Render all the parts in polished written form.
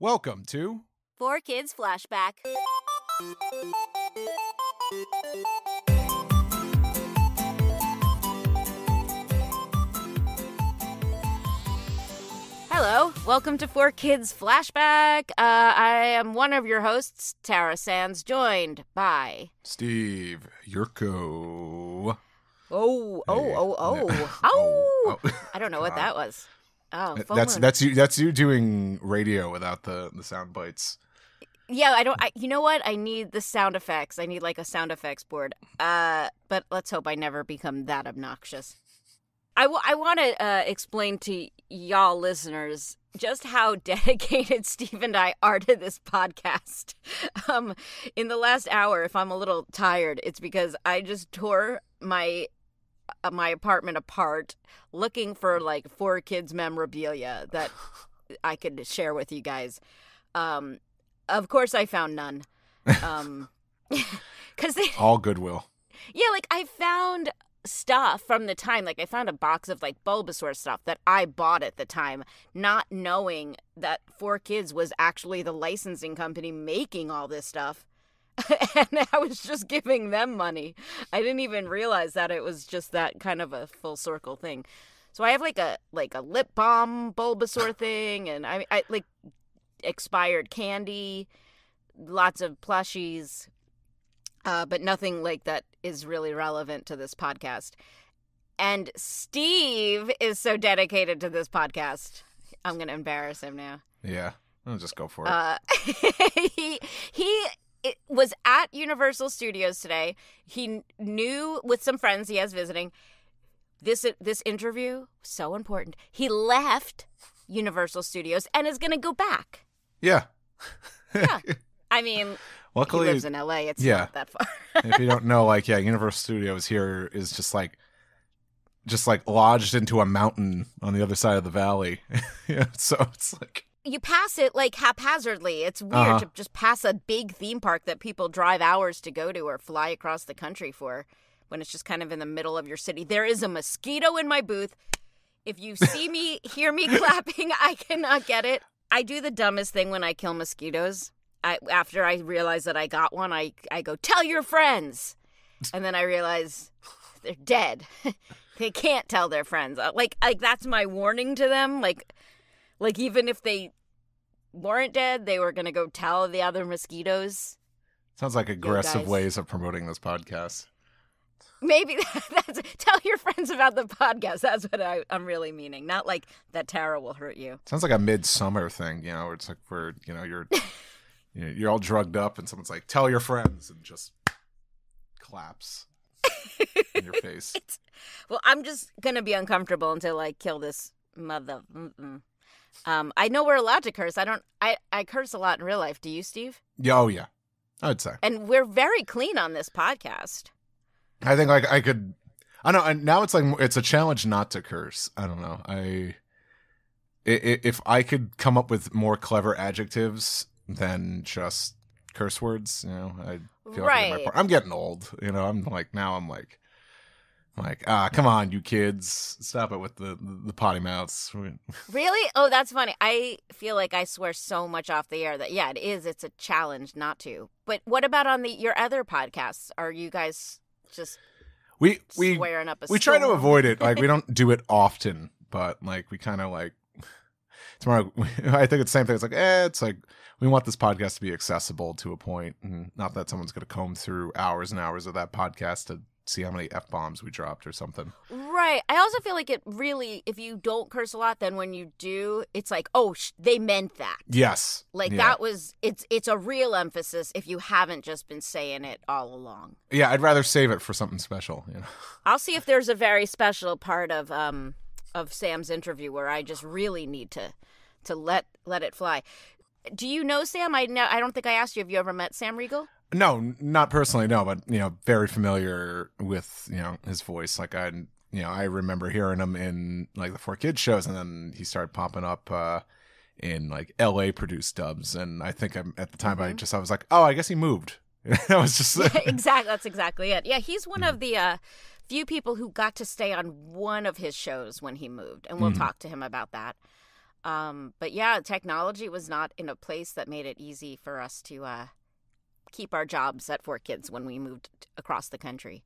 Welcome to 4Kids Flashback. Hello, welcome to 4Kids Flashback. I am one of your hosts, Tara Sands, joined by Steve Yurko. Oh. I don't know what that was. Oh, that's you doing radio without the sound bites. Yeah, you know what? I need the sound effects. I need like a sound effects board. But let's hope I never become that obnoxious. I want to explain to y'all listeners just how dedicated Steve and I are to this podcast. In the last hour, if I'm a little tired, it's because I just tore my apartment apart looking for like 4Kids memorabilia that I could share with you guys. Of course I found none. 'Cause all Goodwill. Yeah, like I found stuff from the time, like I found a box of like Bulbasaur stuff that I bought at the time, not knowing that 4Kids was actually the licensing company making all this stuff. And I was just giving them money. I didn't even realize that it was just that kind of a full circle thing. So I have like a lip balm Bulbasaur thing, and I like expired candy, lots of plushies, but nothing like that is really relevant to this podcast. And Steve is so dedicated to this podcast. I'm going to embarrass him now. Yeah, I'll just go for it. He was at Universal Studios today. He knew with some friends he has visiting. This interview, so important. He left Universal Studios and is going to go back. Yeah. Yeah. I mean, luckily, he lives in LA. It's not that far. If you don't know, like, yeah, Universal Studios here is just like lodged into a mountain on the other side of the valley. Yeah, so it's like you pass it like haphazardly. It's weird to just pass a big theme park that people drive hours to go to or fly across the country for when it's just kind of in the middle of your city. There is a mosquito in my booth. If you see me, hear me clapping, I cannot get it. I do the dumbest thing when I kill mosquitoes. After I realize that I got one, I go, tell your friends. And then I realize they're dead. They can't tell their friends. Like that's my warning to them. Like even if they weren't dead, they were going to go tell the other mosquitoes. Sounds like aggressive ways of promoting this podcast. Maybe that's tell your friends about the podcast. That's what I'm really meaning. Not like that Tara will hurt you. Sounds like a midsummer thing, you know, where it's like where, you know, you're all drugged up and someone's like, tell your friends, and just claps in your face. Well, I'm just going to be uncomfortable until I kill this mother. I know we're allowed to curse. I curse a lot in real life. Do you, Steve? Yeah, oh yeah, I'd say. And we're very clean on this podcast. I think like I could. I know. And now it's like it's a challenge not to curse. I don't know. If I could come up with more clever adjectives than just curse words, you know, I feel like I'm getting old. You know, I'm like come on, you kids, stop it with the potty mouths. Really? Oh, that's funny. I feel like I swear so much off the air that it's a challenge not to. But what about on your other podcasts? Are you guys just swearing up a storm? We try to avoid it. Like we don't do it often, but like we kind of like tomorrow. I think it's the same thing. It's like it's like we want this podcast to be accessible to a point, and not that someone's going to comb through hours and hours of that podcast to see how many F-bombs we dropped or something. Right. I also feel like it really, if you don't curse a lot, then when you do, it's like, oh, they meant that. Yes. Like that was, it's a real emphasis if you haven't just been saying it all along. Yeah, I'd rather save it for something special, you know. I'll see if there's a very special part of Sam's interview where I just really need to let it fly. Do you know Sam? I don't think I asked you. Have you ever met Sam Riegel? No, not personally, no, but, you know, very familiar with, you know, his voice. Like, I remember hearing him in, like, the 4Kids shows, and then he started popping up in, like, LA produced dubs, and I think at the time I was like, oh, I guess he moved. I was just... Exactly, that's exactly it. Yeah, he's one of the few people who got to stay on one of his shows when he moved, and we'll talk to him about that. But yeah, technology was not in a place that made it easy for us to keep our jobs at 4Kids when we moved across the country.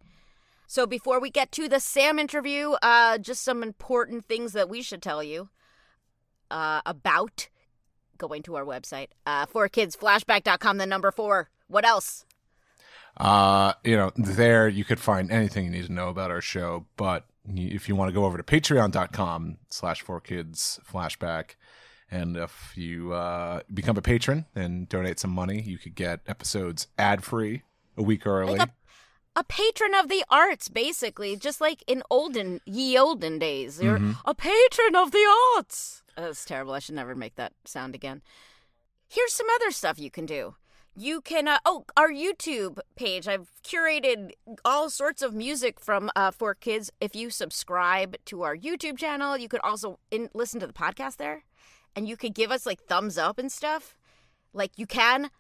So before we get to the Sam interview, just some important things that we should tell you about going to our website, 4kidsflashback.com, the number 4. What else? There you could find anything you need to know about our show, but if you want to go over to patreon.com/4kidsflashback, and if you become a patron and donate some money, you could get episodes ad-free a week early. Like a patron of the arts, basically, just like in olden days. You're a patron of the arts. That's terrible. I should never make that sound again. Here's some other stuff you can do. You can, our YouTube page. I've curated all sorts of music from 4Kids. If you subscribe to our YouTube channel, you could also listen to the podcast there. And you could give us, like, thumbs up and stuff. Like, you can.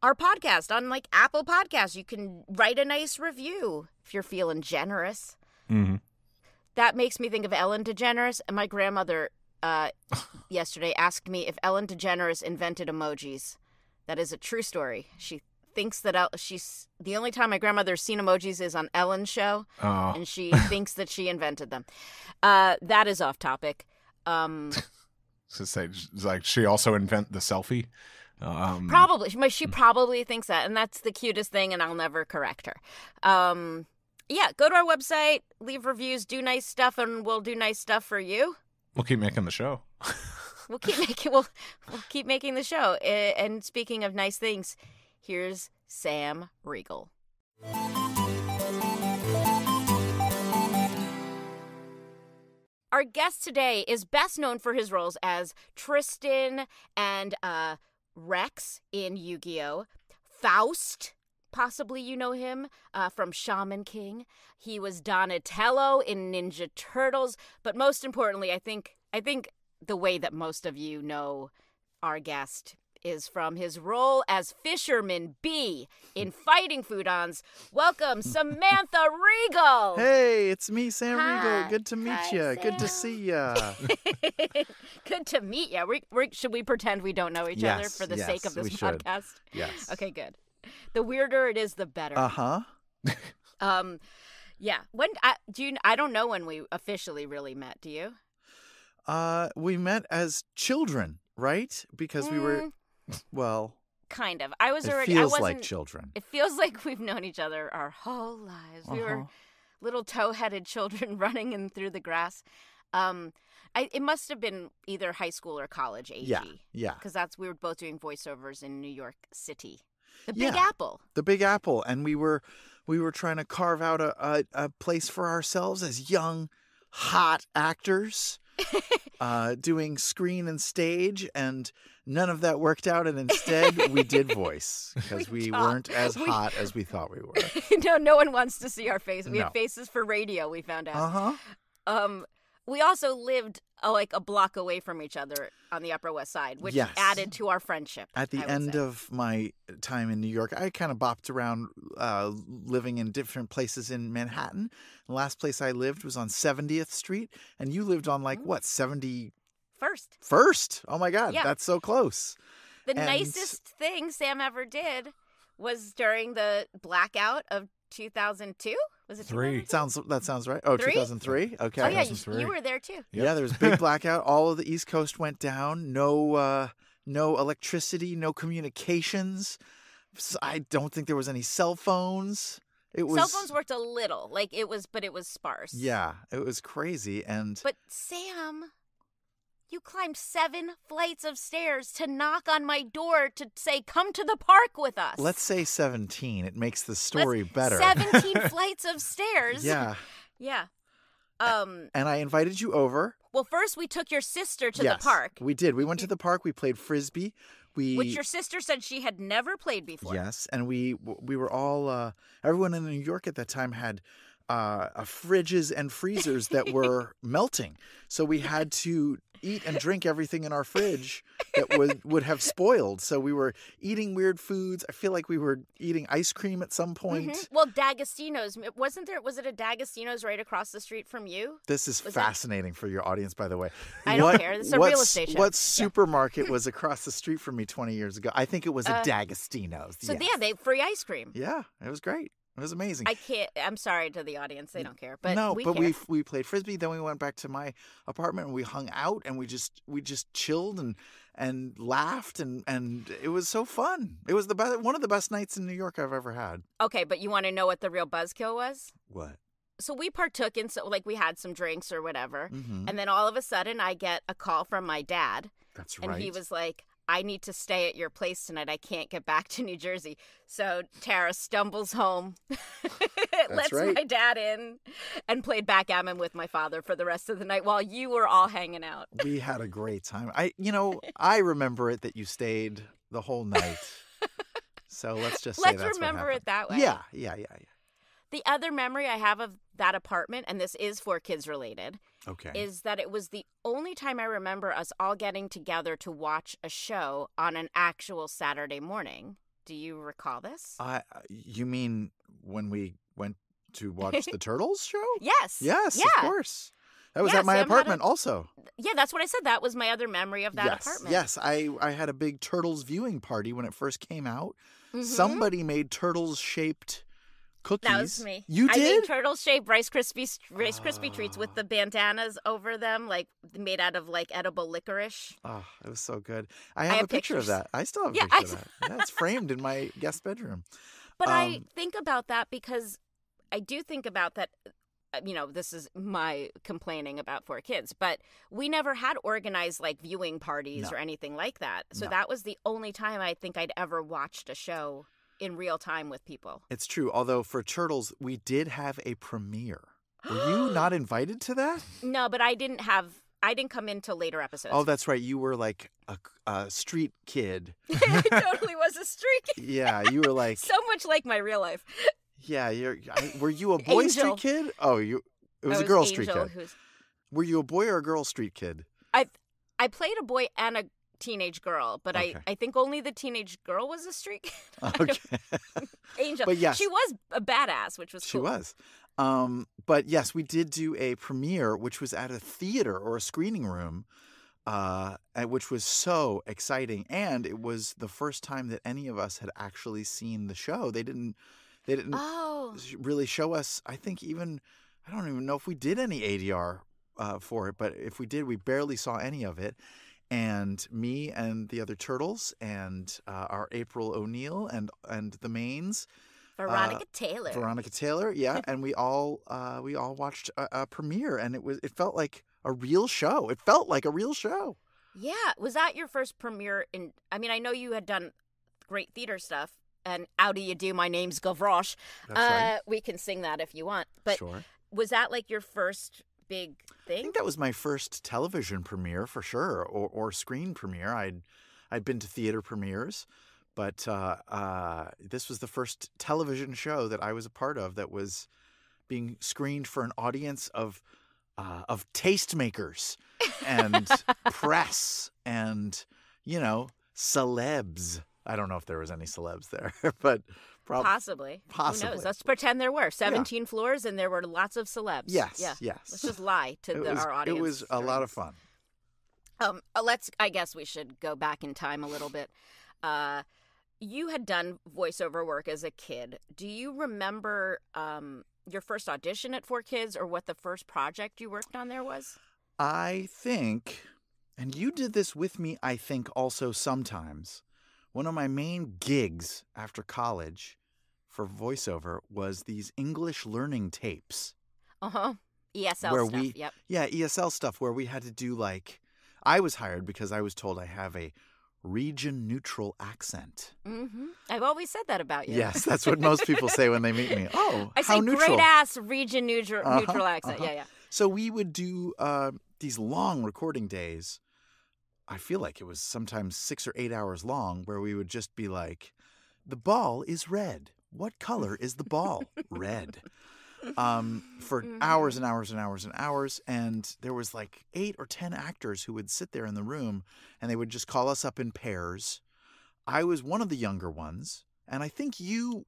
Our podcast on, like, Apple Podcasts. You can write a nice review if you're feeling generous. Mm-hmm. That makes me think of Ellen DeGeneres. And my grandmother yesterday asked me if Ellen DeGeneres invented emojis. That is a true story. She thinks that she's the only time my grandmother's seen emojis is on Ellen's show, and she thinks that she invented them. That is off topic. Like she also invent the selfie. Probably, she probably thinks that, and that's the cutest thing, and I'll never correct her. Yeah, go to our website, leave reviews, do nice stuff, and we'll do nice stuff for you. We'll keep making the show. We'll keep making the show. And speaking of nice things, here's Sam Riegel. Our guest today is best known for his roles as Tristan and Rex in Yu-Gi-Oh!, Faust. Possibly you know him from Shaman King. He was Donatello in Ninja Turtles. But most importantly, I think the way that most of you know our guest is from his role as Fisherman B in Fighting Foodons. Welcome, Samantha Riegel. Hey, it's me, Sam Hi. Riegel. Good to meet you. Sam. Good to see you. Good to meet you. Should we pretend we don't know each other for the sake of this podcast? Yes. Okay, good. The weirder it is, the better. Uh-huh. Yeah. When I don't know when we officially really met. Do you? We met as children, right? Because we were, well, kind of. I was it already. feels I wasn't, like children. It feels like we've known each other our whole lives. We were little toe-headed children running in through the grass. It must have been either high school or college age. Yeah. Because we were both doing voiceovers in New York City. The Big Apple. The Big Apple. And we were trying to carve out a place for ourselves as young, hot actors, doing screen and stage, and none of that worked out. And instead, we did voice because we weren't as hot as we thought we were. No one wants to see our face. We have faces for radio, we found out. We also lived like a block away from each other on the Upper West Side, which added to our friendship. At the end of my time in New York, I kind of bopped around living in different places in Manhattan. The last place I lived was on 70th Street, and you lived on 70... First? Oh my God, that's so close. The nicest thing Sam ever did was during the blackout of 2002. Was it 3? That sounds right. Oh, 3? 2003? Okay. Oh, yeah, you were there too. Yeah, there was a big blackout. All of the East Coast went down. No electricity, no communications. I don't think there was any cell phones. Cell phones worked a little. But it was sparse. Yeah, it was crazy. But Sam, you climbed 7 flights of stairs to knock on my door to say, come to the park with us. Let's say 17. It makes the story better. 17 flights of stairs. Yeah. Yeah. And I invited you over. Well, first we took your sister to the park. We did. We went to the park. We played Frisbee. Which your sister said she had never played before. Yes. And we were all, everyone in New York at that time had fridges and freezers that were melting. So we had to eat and drink everything in our fridge that would have spoiled. So we were eating weird foods. I feel like we were eating ice cream at some point. Mm-hmm. Well, D'Agostino's, wasn't there? Was it a D'Agostino's right across the street from you? This is fascinating for your audience, by the way. I don't care. This is a real estate show. What supermarket was across the street from me 20 years ago? I think it was a D'Agostino's. So yes. yeah, they free ice cream. Yeah, it was great. It was amazing. I'm sorry to the audience; they don't care. But no, we but care. we played frisbee. Then we went back to my apartment and we hung out and we just chilled and laughed and it was so fun. It was one of the best nights in New York I've ever had. Okay, but you want to know what the real buzzkill was? What? So we partook in we had some drinks or whatever, Mm-hmm. and then all of a sudden I get a call from my dad. That's and right. he was like, I need to stay at your place tonight. I can't get back to New Jersey. So Tara stumbles home, lets my dad in, and played backgammon with my father for the rest of the night while you were all hanging out. We had a great time. I remember it that you stayed the whole night. So let's just say let's remember it that way. Yeah. The other memory I have of that apartment, and this is 4Kids related, Okay. is that it was the only time I remember us all getting together to watch a show on an actual Saturday morning. Do you recall this? You mean when we went to watch the Turtles show? Yes. Yes, Yeah. of course. That was Yeah, at my Sam had apartment also. Yeah, that's what I said. That was my other memory of that apartment. Yes, I had a big Turtles viewing party when it first came out. Mhm. Somebody made Turtles-shaped cookies. That was me. You I did? made turtle-shaped Rice Krispie treats with the bandanas over them, like made out of like edible licorice. Oh, it was so good. I have a picture of pictures. that. I still have a Yeah, picture of that. Yeah, it's framed in my guest bedroom. But I think about that because I do think about that. This is my complaining about 4Kids, but we never had organized like viewing parties or anything like that. So that was the only time I think I'd ever watched a show in real time with people. It's true. Although for Turtles, we did have a premiere. Were you not invited to that? No, but I didn't come into later episodes. Oh, that's right. You were like a street kid. I totally was a streak. Yeah, you were like So much like my real life. Yeah, were you a boy Angel. street kid? Oh, it was a girl street kid. Were you a boy or a girl street kid? I played a boy and a teenage girl, but Okay. I think only the teenage girl was a street kid. Okay. Angel. But yes. She was a badass, which was She cool. was. But yes, we did do a premiere, which was at a theater or a screening room, which was so exciting. And it was the first time that any of us had actually seen the show. They didn't Oh. really show us. I don't even know if we did any ADR for it, but if we did, we barely saw any of it. And me and the other Turtles and our April O'Neil and the Mains, Veronica Taylor. yeah, and we all watched a premiere, and it felt like a real show. It felt like a real show. Yeah. Was that your first premiere I know you had done great theater stuff. And how do you do? My name's Gavroche. That's right. We can sing that if you want. But Sure. was that like your first big I thing? think that was my first television premiere for sure, or screen premiere. I'd been to theater premieres, but this was the first television show that I was a part of that was being screened for an audience of tastemakers and press and celebs. I don't know if there was any celebs there, but Possibly. Who Possibly. knows? Let's pretend there were 17 floors and there were lots of celebs. Yes, Yeah. yes. Let's just lie to our audience. It was a lot of fun. I guess we should go back in time a little bit. You had done voiceover work as a kid. Do you remember your first audition at 4Kids or what the first project you worked on there was? I think, and you did this with me, I think also sometimes, one of my main gigs after college for voiceover was these English learning tapes. Uh-huh. ESL where stuff, we, yep. Yeah, ESL stuff where we had to do I was hired because I was told I have a region-neutral accent. Mm-hmm. I've always said that about you. Yes, that's what most people say when they meet me. Oh, I how say neutral. great-ass region-neutral accent. Uh-huh. Yeah. So we would do these long recording days. I feel like it was sometimes 6 or 8 hours long where we would just be like, the ball is red. What color is the ball? Red. for hours and hours and hours and hours. And there was like 8 or 10 actors who would sit there in the room, and they would just call us up in pairs. I was one of the younger ones, and I think you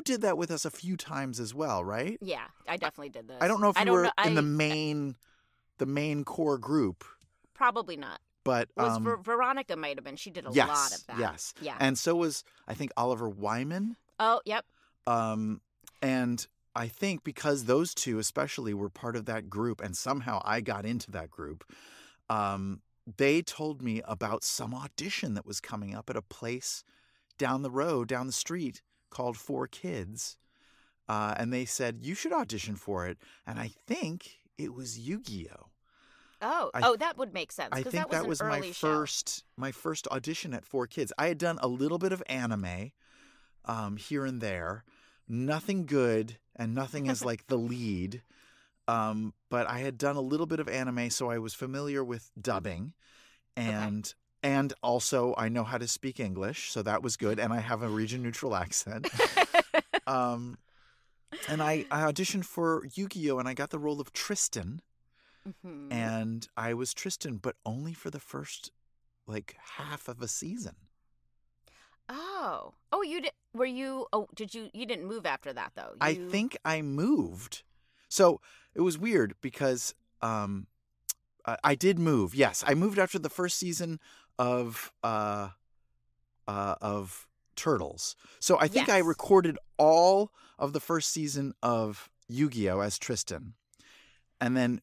did that with us a few times as well, right? Yeah, I definitely did this. I don't know if you were in the main core group. Probably not. But Veronica might have been. She did a lot of that. Yes. Yeah. And so was, I think, Oliver Wyman. Oh, yep. And I think because those two especially were part of that group, and somehow I got into that group, they told me about some audition that was coming up at a place down the street called 4Kids. And they said, you should audition for it. And I think it was Yu-Gi-Oh! That would make sense. I think that was my first audition at 4Kids. I had done a little bit of anime here and there. Nothing good and nothing as like the lead. But I had done a little bit of anime, so I was familiar with dubbing. And also I know how to speak English, so that was good. And I have a region neutral accent. And I auditioned for Yu-Gi-Oh! And I got the role of Tristan. Mm-hmm. And I was Tristan, but only for the first like half of a season. You did. Were you? Did you? You didn't move after that though. I think I moved. So it was weird because I did move. Yes, I moved after the first season of Turtles. So I think I recorded all of the first season of Yu-Gi-Oh! As Tristan, and then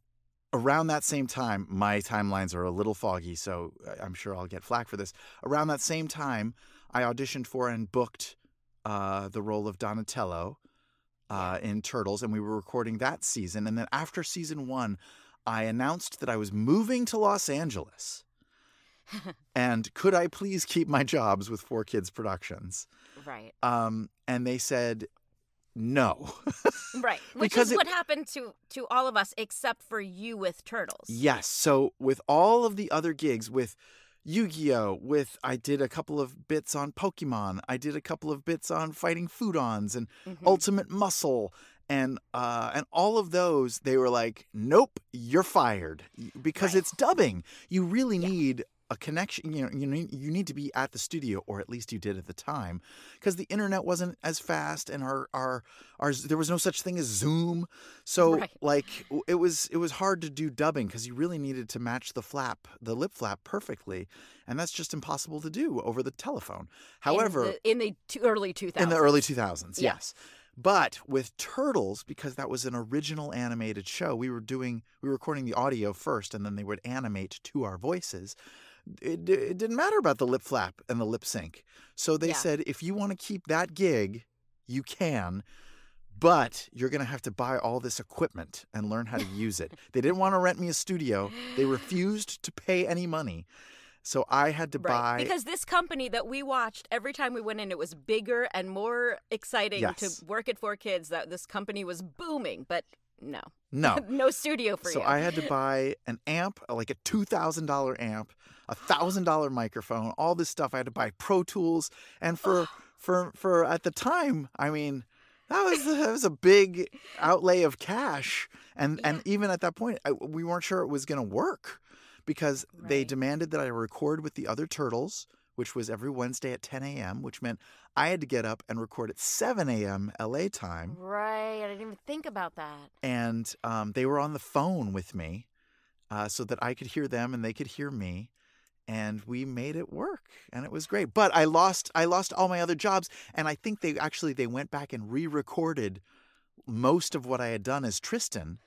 around that same time, my timelines are a little foggy, so I'm sure I'll get flack for this. Around that same time, I auditioned for and booked the role of Donatello in Turtles, and we were recording that season. And then after season 1, I announced that I was moving to Los Angeles. And could I please keep my jobs with 4Kids Productions? Right. And they said no. Right. Which is what happened to all of us except for you with Turtles. Yes. So with all of the other gigs, with Yu-Gi-Oh! I did a couple of bits on Pokemon. I did a couple of bits on Fighting Foodons and Ultimate Muscle. And all of those, they were like, nope, you're fired. Because it's dubbing. You really need a connection. You need to be at the studio, or at least you did at the time, because the internet wasn't as fast, and our there was no such thing as Zoom. So like it was hard to do dubbing because you really needed to match the lip flap perfectly, and that's just impossible to do over the telephone. However, in the early 2000s. In the early 2000s, yes. But with Turtles, because that was an original animated show, we were recording the audio first, and then they would animate to our voices. It didn't matter about the lip flap and the lip sync. So they said, if you want to keep that gig, you can, but you're going to have to buy all this equipment and learn how to use it. They didn't want to rent me a studio. They refused to pay any money. So I had to buy... Because this company that we watched, every time we went in, it was bigger and more exciting to work at 4Kids. That this company was booming, but no. No studio for you. So I had to buy an amp, like a $2,000 amp, a $1,000 microphone, all this stuff. I had to buy Pro Tools. And for at the time, I mean, that was a big outlay of cash. And even at that point, we weren't sure it was going to work. Because they demanded that I record with the other Turtles, which was every Wednesday at 10 a.m., which meant I had to get up and record at 7 a.m. LA time. Right. I didn't even think about that. And they were on the phone with me so that I could hear them and they could hear me. And we made it work. And it was great. But I lost all my other jobs. And I think they went back and re-recorded most of what I had done as Tristan.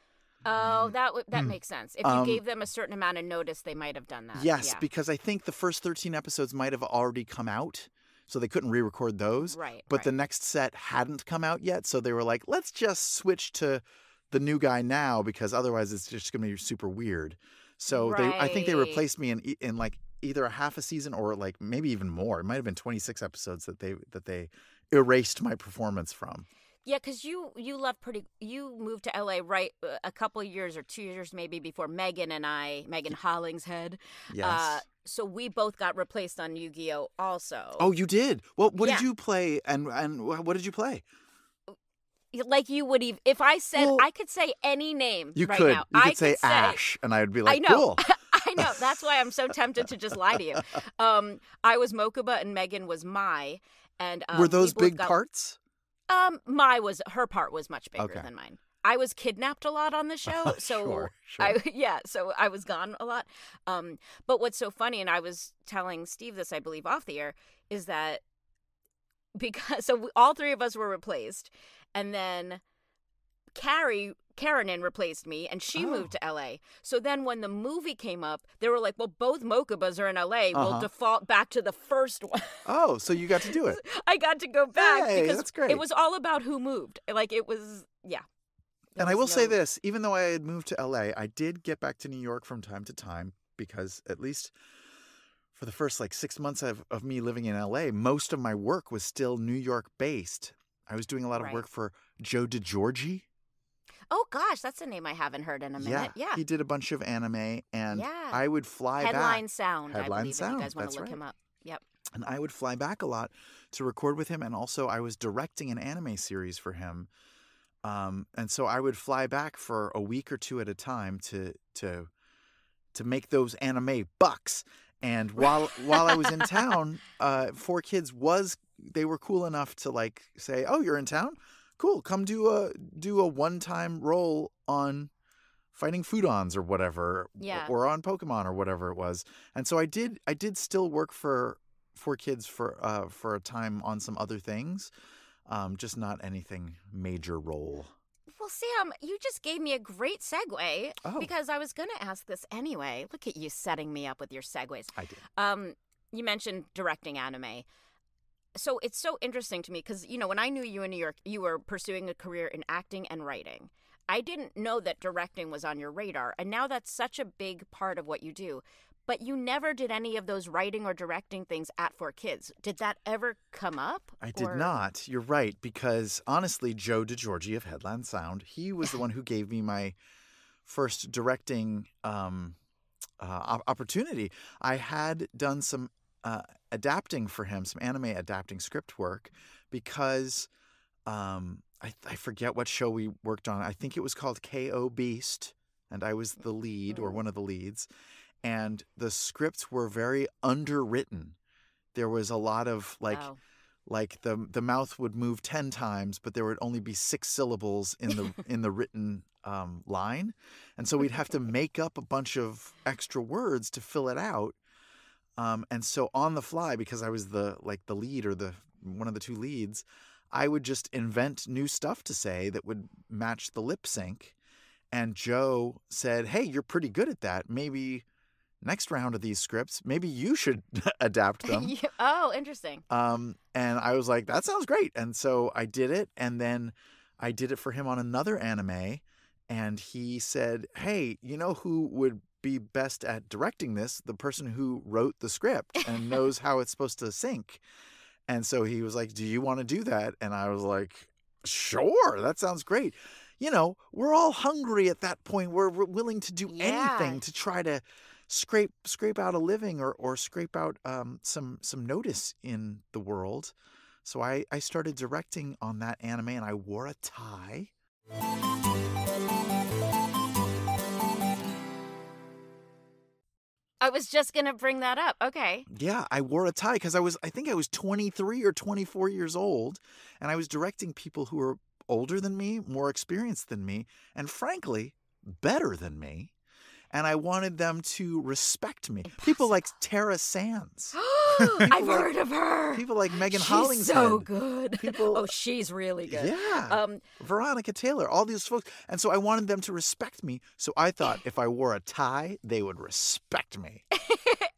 Oh, that makes sense. If you gave them a certain amount of notice, they might have done that. Yes, because I think the first 13 episodes might have already come out, so they couldn't re-record those. Right. But the next set hadn't come out yet, so they were like, let's just switch to the new guy now, because otherwise it's just going to be super weird. So I think they replaced me in like either a half a season or like maybe even more. It might have been 26 episodes that they erased my performance from. Yeah, because you moved to LA right a couple of years or 2 years maybe before Megan Hollingshead. Yes. So we both got replaced on Yu-Gi-Oh! Also. Oh, you did? Well, what did you play and what did you play? like you would even if I said Well, I could say any name You right could. now. You I could say Ash, and I would be I like, know. cool. I know. That's why I'm so tempted to just lie to you. I was Mokuba and Megan was Mai. And Were those people have big got- parts? Her part was much bigger Okay. than mine. I was kidnapped a lot on the show, so Sure. so I was gone a lot. But what's so funny, and I was telling Steve this, I believe, off the air, is that all three of us were replaced, and then Karen replaced me, and she moved to LA. So then when the movie came up, they were like, well, both Mokubas are in LA. We'll default back to the first one. Oh, so you got to do it. I got to go back because that's great. it was all about who moved. Like it was, yeah. And I will say this, even though I had moved to LA, I did get back to New York from time to time because at least for the first 6 months of me living in LA, most of my work was still New York based. I was doing a lot of work for Joe DiGiorgi. Oh gosh, that's a name I haven't heard in a minute. Yeah. He did a bunch of anime, and I would fly Headline back. Sound, I believe, Sound. if you guys want That's to look right. him up. Yep. And I would fly back a lot to record with him, and also I was directing an anime series for him. And so I would fly back for a week or two at a time to make those anime bucks. And while I was in town, 4Kids they were cool enough to say, "Oh, you're in town? Cool, come do a one-time role on fighting Foodons or whatever, or on Pokemon or whatever it was." And so I did still work for 4Kids for a time on some other things. Just not anything major role. Well, Sam, you just gave me a great segue because I was going to ask this anyway. Look at you setting me up with your segues. I did. You mentioned directing anime. So it's so interesting to me because, when I knew you in New York, you were pursuing a career in acting and writing. I didn't know that directing was on your radar, and now that's such a big part of what you do. But you never did any of those writing or directing things at 4Kids. Did that ever come up? I did not. You're right, because honestly, Joe DiGiorgi of Headline Sound, he was the one who gave me my first directing opportunity. I had done some adapting for him, some anime adapting script work, because I forget what show we worked on. I think it was called K.O. Beast, and I was the lead or one of the leads. And the scripts were very underwritten. There was a lot of the mouth would move 10 times, but there would only be 6 syllables in the written line, and so we'd have to make up a bunch of extra words to fill it out. And so on the fly, because I was the lead or one of the two leads, I would just invent new stuff to say that would match the lip sync. And Joe said, "Hey, you're pretty good at that. Maybe next round of these scripts, maybe you should adapt them." Oh, interesting. And I was like, that sounds great. And so I did it. And then I did it for him on another anime. And he said, "Hey, you know who would be best at directing this? The person who wrote the script and knows how it's supposed to sync." And so he was like, "Do you want to do that?" And I was like, "Sure, that sounds great." We're all hungry at that point. We're willing to do anything to try to scrape out a living or scrape out some notice in the world. So I started directing on that anime, and I wore a tie. I was just going to bring that up. Okay. Yeah, I wore a tie because I think I was 23 or 24 years old, and I was directing people who were older than me, more experienced than me, and frankly, better than me. And I wanted them to respect me. Impossible. People like Tara Sands. I've heard of her. People like Megan She's Hollingshead. so good. People, she's really good. Yeah. Veronica Taylor, all these folks. And so I wanted them to respect me. So I thought if I wore a tie, they would respect me.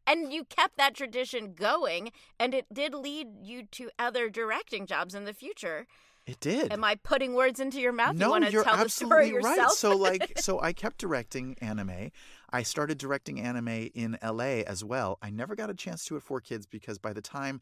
And you kept that tradition going, and it did lead you to other directing jobs in the future. It did. Am I putting words into your mouth? No, you want to you're tell absolutely the story yourself? right. So I kept directing anime. I started directing anime in LA as well. I never got a chance to at 4Kids because by the time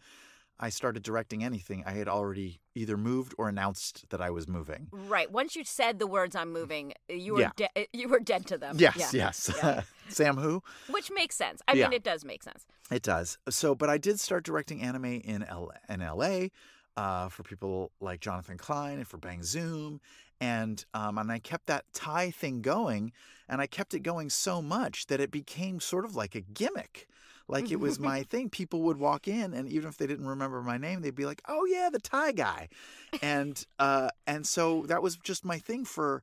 I started directing anything, I had already either moved or announced that I was moving. Right. Once you said the words "I'm moving," you were dead to them. Yes. Yeah. Sam who? Which makes sense. I mean, it does make sense. It does. So, but I did start directing anime in LA. for people like Jonathan Klein and for Bang Zoom. And I kept that tie thing going, and I kept it going so much that it became sort of like a gimmick. Like it was my thing. People would walk in, and even if they didn't remember my name, they'd be like, "Oh yeah, the tie guy," and so that was just my thing for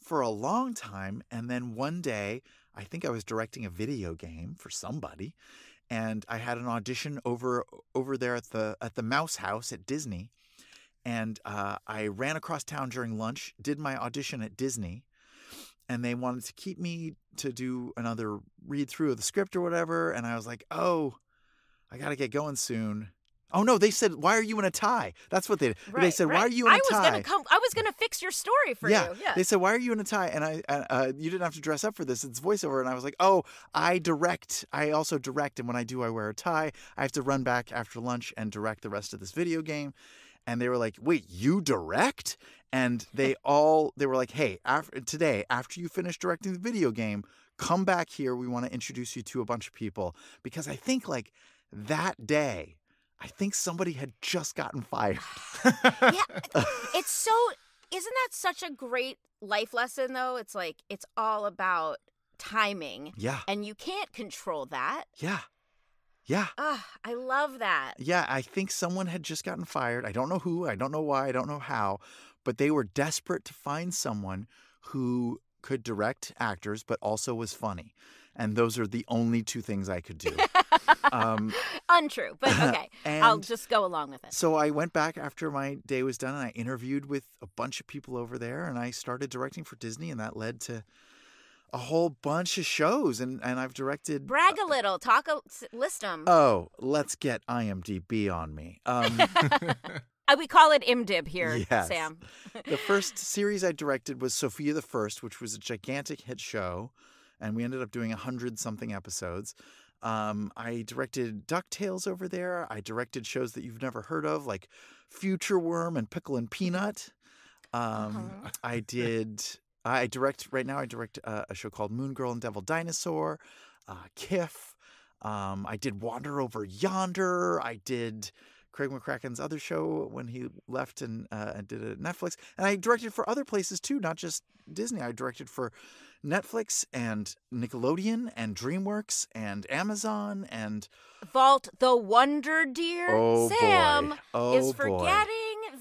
a long time. And then one day, I think I was directing a video game for somebody, and I had an audition over there at the Mouse House at Disney, and I ran across town during lunch, did my audition at Disney. And they wanted to keep me to do another read through of the script or whatever. And I was like, oh, I got to get going soon. Oh, no, they said, why are you in a tie? That's what they did. They said, why are you in a tie? I was going to fix your story for you. Yeah. They said, why are you in a tie? And you didn't have to dress up for this. It's voiceover. And I was like, oh, I direct. I also direct. And when I do, I wear a tie. I have to run back after lunch and direct the rest of this video game. And they were like, wait, you direct? And they were like, hey, today, after you finish directing the video game, come back here. We want to introduce you to a bunch of people. Because I think like that day, I think somebody had just gotten fired. Yeah, isn't that such a great life lesson though? It's like, it's all about timing. Yeah. And you can't control that. Yeah. Yeah. I love that. Yeah, I think someone had just gotten fired. I don't know who, I don't know why, I don't know how, but they were desperate to find someone who could direct actors but also was funny. And those are the only two things I could do. Untrue, but okay. I'll just go along with it. So I went back after my day was done, and I interviewed with a bunch of people over there, and I started directing for Disney, and that led to a whole bunch of shows, and I've directed... Brag a little. List them. Oh, let's get IMDb on me. We call it IMDb here, yes. Sam. The first series I directed was Sophia the First, which was a gigantic hit show, and we ended up doing 100-something episodes. I directed DuckTales over there. I directed shows that you've never heard of, like Future Worm and Pickle and Peanut. I direct a show called Moon Girl and Devil Dinosaur, Kiff. I did Wander Over Yonder. I did Craig McCracken's other show when he left and did it at Netflix. And I directed for other places too, not just Disney. I directed for Netflix and Nickelodeon and DreamWorks and Amazon and... Vault the Wonder Deer. Oh, Sam boy. Oh, is boy. forgetting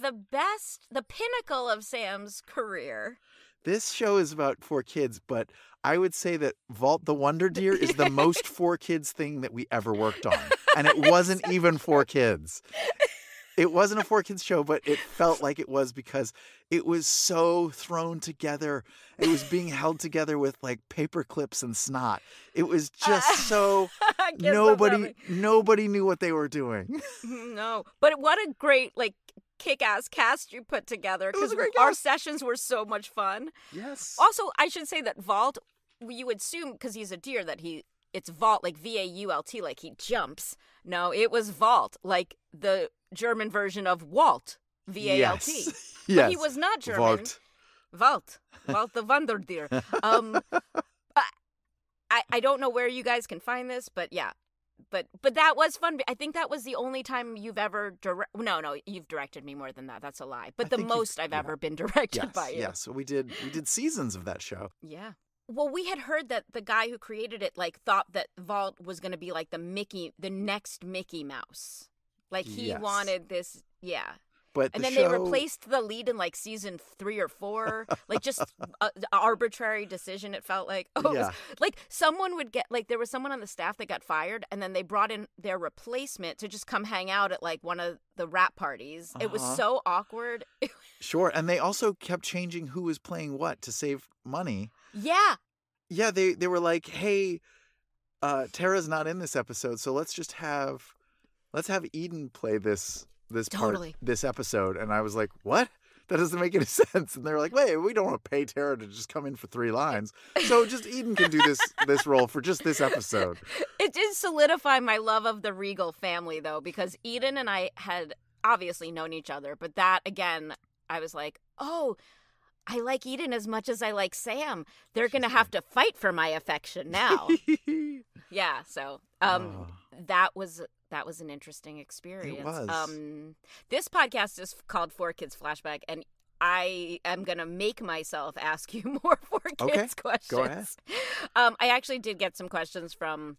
the pinnacle of Sam's career. This show is about 4Kids, but I would say that Vault the Wonder Deer is the most 4Kids thing that we ever worked on. And it wasn't even 4Kids. It wasn't a 4Kids show, but it felt like it was because it was so thrown together. It was being held together with like paper clips and snot. It was just so nobody knew what they were doing. No, but what a great kick-ass cast you put together, because our sessions were so much fun. Yes. Also, I should say that Vault, you would assume because he's a deer that it's Vault, like VAULT, like he jumps. No, it was Vault, like the German version of Walt, VALT. Yes. But he was not German. Vault the Wunderdeer. I don't know where you guys can find this, but yeah. But that was fun. I think that was the only time you've ever No, you've directed me more than that. That's a lie. But the most I've ever been directed by you. Yes, so we did seasons of that show. Yeah. Well, we had heard that the guy who created it thought that Vault was going to be like the next Mickey Mouse. Like he wanted this, yeah. But then they replaced the lead in season 3 or 4, just an arbitrary decision. It felt like it was, someone would get there was someone on the staff that got fired, and then they brought in their replacement to just come hang out at one of the rap parties. It was so awkward. Sure, and they also kept changing who was playing what to save money. Yeah. Yeah, they were like, hey, Tara's not in this episode, so let's have Eden play this part, this episode. And I was like, what? That doesn't make any sense. And they were like, wait, we don't want to pay Tara to just come in for 3 lines. So just Eden can do this role for just this episode. It did solidify my love of the Riegel family, though, because Eden and I had obviously known each other. But that, again, I was like, oh, I like Eden as much as I like Sam. They're going to have to fight for my affection now. Yeah, so that was an interesting experience. It was. This podcast is called 4Kids Flashback, and I am going to make myself ask you more 4Kids questions. Go ahead. I actually did get some questions from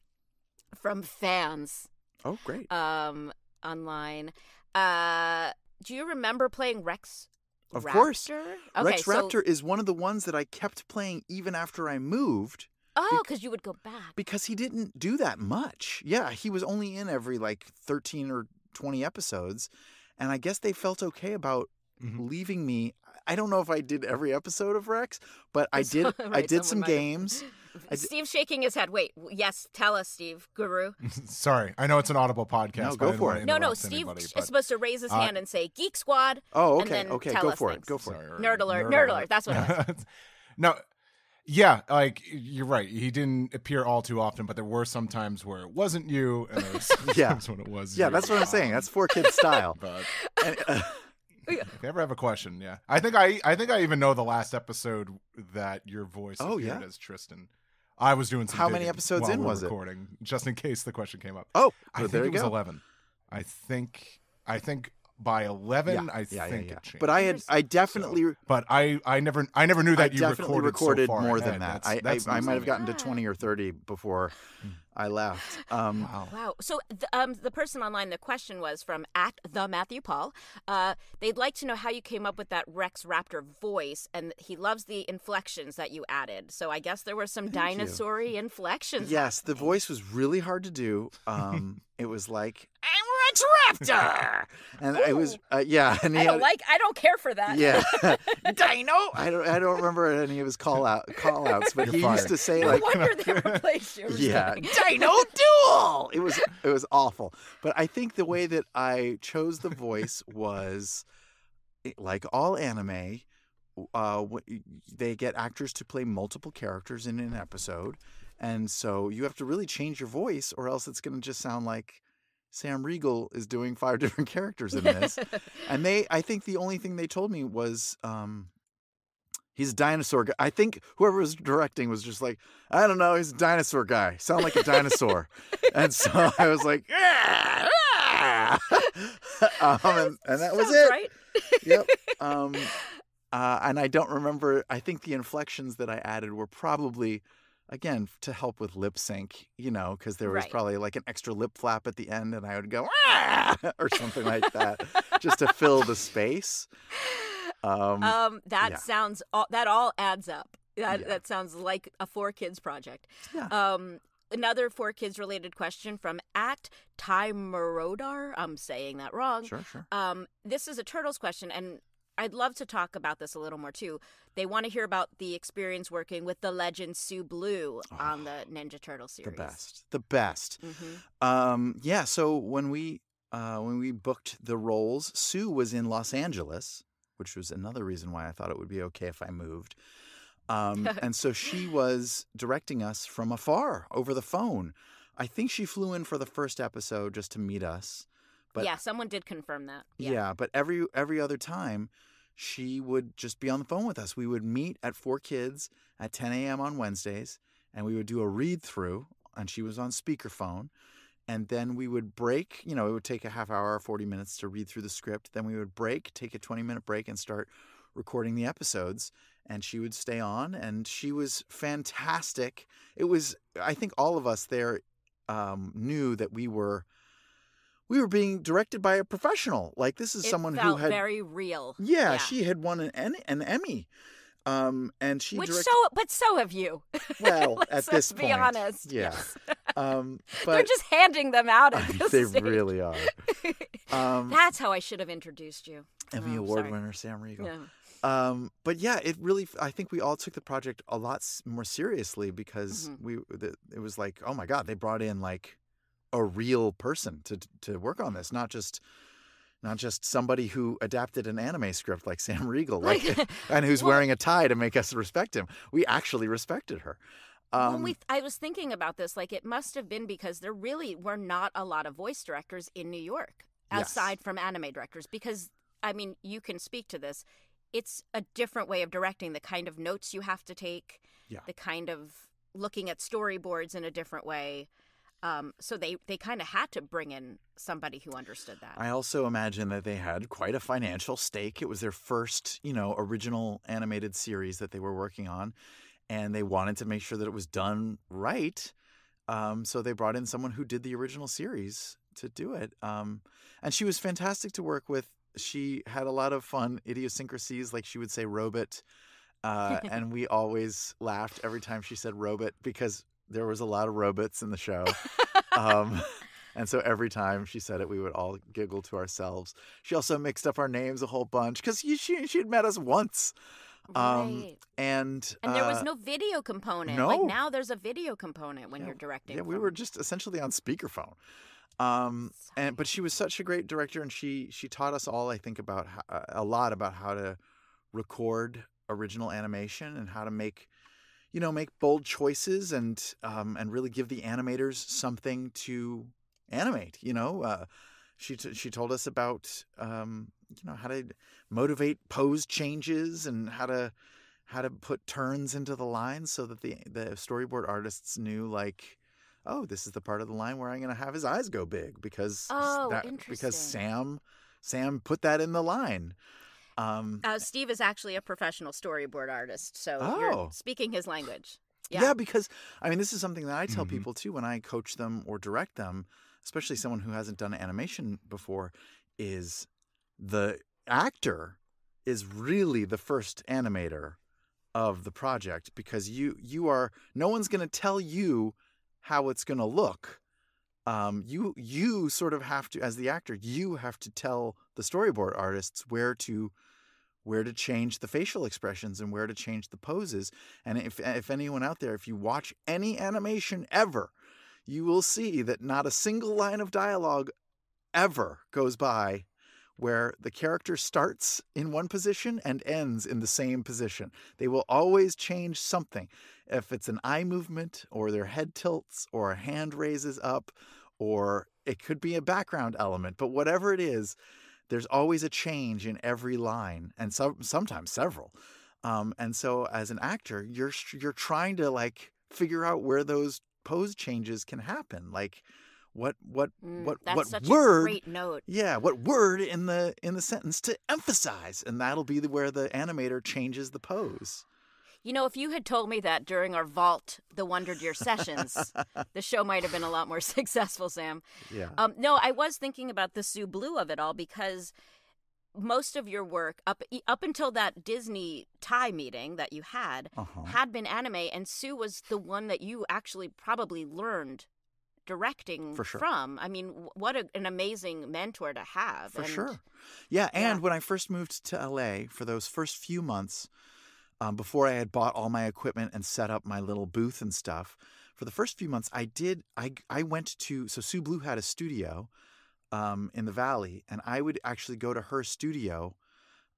fans. Oh, great. Online. Do you remember playing Rex Raptor? Of course. Okay, Rex Raptor is one of the ones that I kept playing even after I moved. Oh, because you would go back. Because he didn't do that much. Yeah, he was only in every 13 or 20 episodes. And I guess they felt okay about leaving me. I don't know if I did every episode of Rex, but I did. Right, I did some games. Steve's shaking his head. Wait, yes, tell us, Steve, Guru. Sorry, I know it's an Audible podcast. No, go for it. No, Steve is supposed to raise his hand and say "Geek Squad." Oh, okay, and then tell go us for things. it. Go for Sorry, it. Nerd alert. That's what it was. No. Yeah, you're right. He didn't appear all too often, but there were some times where it wasn't you, and there were some times when it was you. Yeah, that's what I'm saying. That's 4Kids style. But if you ever have a question, yeah. I think I even know the last episode that your voice appeared as Tristan. I was doing some How many episodes in was recording, just in case the question came up. Oh, I think there you it was go. 11. I think by 11, I think it changed. But I definitely. But I never knew that you recorded so far more ahead. than that. That's I might have gotten to 20 or 30 before I left. Wow. So the person online, the question was from @theMatthewPaul. They'd like to know how you came up with that Rex Raptor voice, and he loves the inflections that you added. So I guess there were some dinosaur-y inflections. Yes, the voice was really hard to do. It was like, I'm Rex Raptor! And it was, and he I don't care for that. Yeah. Dino! I don't remember any of his call outs, but he used to say no wonder they replaced you. Yeah. Dino Duel! It was awful. But I think the way that I chose the voice was, like all anime, they get actors to play multiple characters in an episode. And so you have to really change your voice, or else it's going to just sound like Sam Riegel is doing 5 different characters in this. And I think the only thing they told me was he's a dinosaur guy. I think whoever was directing was just like, I don't know, he's a dinosaur guy. Sound like a dinosaur. And so I was like, and that was it. Right? Yep. And I don't remember. I think the inflections that I added were probably, again, to help with lip sync, because there was probably like an extra lip flap at the end, and I would go or something like that, just to fill the space. Sounds that all adds up. That sounds like a 4Kids project. Yeah. Another 4Kids related question from @Tymerodar. I'm saying that wrong. Sure. This is a Turtles question, and I'd love to talk about this a little more too. They want to hear about the experience working with the legend Sue Blue on the Ninja Turtle series. The best. Mm-hmm. So when we booked the roles, Sue was in Los Angeles, which was another reason why I thought it would be okay if I moved. And so she was directing us from afar over the phone. I think she flew in for the first episode just to meet us. But, yeah, someone did confirm that. Yeah, but every other time, she would just be on the phone with us. We would meet at 4Kids at 10 a.m. on Wednesdays, and we would do a read-through, and she was on speakerphone. And then we would break. It would take a half hour, 40 minutes to read through the script. Then we would break, take a 20-minute break, and start recording the episodes. And she would stay on, and she was fantastic. It was, I think all of us there knew that we were being directed by a professional. Like, this is someone who had very real. Yeah, she had won an Emmy. And she but so have you. Well, at this point, be honest. Yeah. Yes. But they're just handing them out at this they stage. really are. That's how I should have introduced you. Emmy Award winner Sam Riegel. Yeah. But yeah, it really. I think we all took the project a lot more seriously because it was like, oh my God, they brought in like a real person to work on this, not just somebody who adapted an anime script like Sam Riegel, and who's wearing a tie to make us respect him. We actually respected her. I was thinking about this, like it must have been because there really were not a lot of voice directors in New York aside from anime directors, because I mean, you can speak to this. It's a different way of directing, the kind of notes you have to take, the kind of looking at storyboards in a different way. So they kind of had to bring in somebody who understood that. I also imagine that they had quite a financial stake. It was their first, original animated series that they were working on, and they wanted to make sure that it was done right. So they brought in someone who did the original series to do it. And she was fantastic to work with. She had a lot of fun idiosyncrasies, like she would say robot. And we always laughed every time she said robot because there was a lot of robots in the show. And so every time she said it, we would all giggle to ourselves. She also mixed up our names a whole bunch because she had met us once. Right. And there was no video component. No. Like now there's a video component when you're directing. Yeah, we were just essentially on speakerphone. But she was such a great director, and she taught us all, I think, about a lot about how to record original animation and how to make bold choices and really give the animators something to animate. She told us about how to motivate pose changes and how to put turns into the lines so that the storyboard artists knew, like, oh, this is the part of the line where I'm going to have his eyes go big because Sam put that in the line. Steve is actually a professional storyboard artist, so you're speaking his language. Yeah, because this is something that I tell people too when I coach them or direct them, especially someone who hasn't done animation before, is the actor is really the first animator of the project, because no one's going to tell you how it's going to look. You sort of have to, as the actor, you have to tell the storyboard artists where to change the facial expressions and where to change the poses. And if anyone out there, if you watch any animation ever, you will see that not a single line of dialogue ever goes by where the character starts in one position and ends in the same position. They will always change something. If it's an eye movement or their head tilts or a hand raises up, or it could be a background element, but whatever it is, there's always a change in every line, and sometimes several. And so as an actor, you're trying to like figure out where those pose changes can happen. Like what such word, a great note. Yeah, what word in the sentence to emphasize, and that'll be where the animator changes the pose. If you had told me that during our Vault the Wonder Deer sessions, the show might have been a lot more successful, Sam. Yeah. No, I was thinking about the Sue Blue of it all, because most of your work up until that Disney tie meeting that you had been anime, and Sue was the one that you actually probably learned directing from. What an amazing mentor to have. For sure. Yeah, and when I first moved to LA, for those first few months, before I had bought all my equipment and set up my little booth and stuff, for the first few months I went to, so Sue Blue had a studio in the Valley, and I would actually go to her studio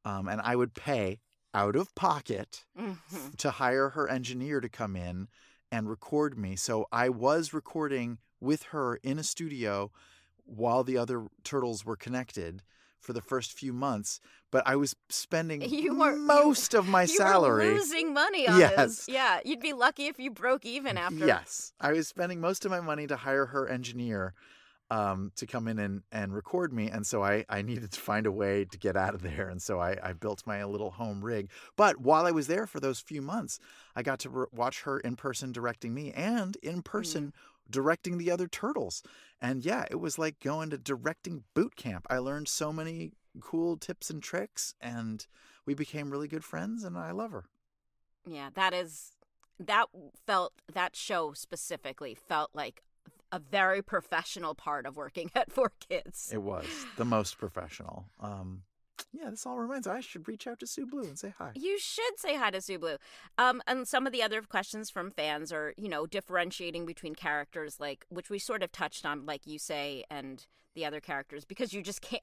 and I would pay out of pocket to hire her engineer to come in and record me. So I was recording with her in a studio while the other turtles were connected for the first few months, but I was spending most of my salary. You were losing money on this. Yeah, you'd be lucky if you broke even after. Yes, I was spending most of my money to hire her engineer to come in and record me, and so I needed to find a way to get out of there, and so I built my little home rig. But while I was there for those few months, I got to watch her in person directing me and in person directing the other turtles. And yeah, it was like going to directing boot camp. I learned so many cool tips and tricks, and we became really good friends, and I love her. Yeah, that show specifically felt like a very professional part of working at 4Kids. It was the most professional. Yeah, this all reminds me, I should reach out to Sue Blue and say hi. You should say hi to Sue Blue. And some of the other questions from fans are, differentiating between characters, like, which we sort of touched on, like you say, and the other characters, because you just can't,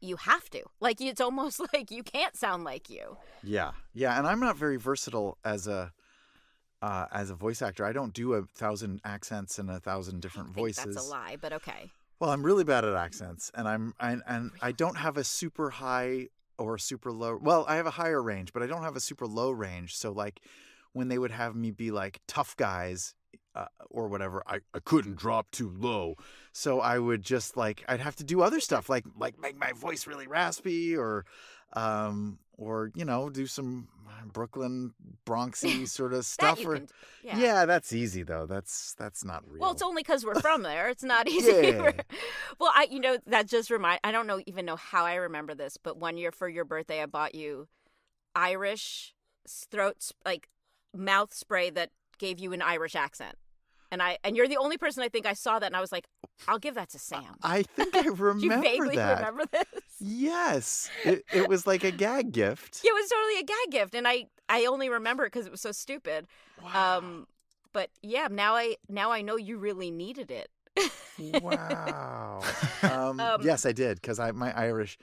you have to. Like, it's almost like you can't sound like you. Yeah, and I'm not very versatile as a voice actor. I don't do 1,000 accents and 1,000 different voices. That's a lie, but okay. Well, I'm really bad at accents, and I don't have a super high or super low. Well, I have a higher range, but I don't have a super low range. So like when they would have me be like tough guys or whatever, I couldn't drop too low. So I would just I'd have to do other stuff like make my voice really raspy or do some Brooklyn Bronxy sort of stuff. Yeah, that's easy though. That's not real. Well, it's only because we're from there. It's not easy. Yeah. Well, that just I don't even know how I remember this, but one year for your birthday, I bought you Irish mouth spray that gave you an Irish accent. And you're the only person I think I saw that, and I was like, I'll give that to Sam. I think I remember Do you vaguely that. remember this? Yes. It was like a gag gift. It was totally a gag gift, and I only remember it because it was so stupid. Wow. But yeah, now I know you really needed it. Wow. Yes, I did, because my Irish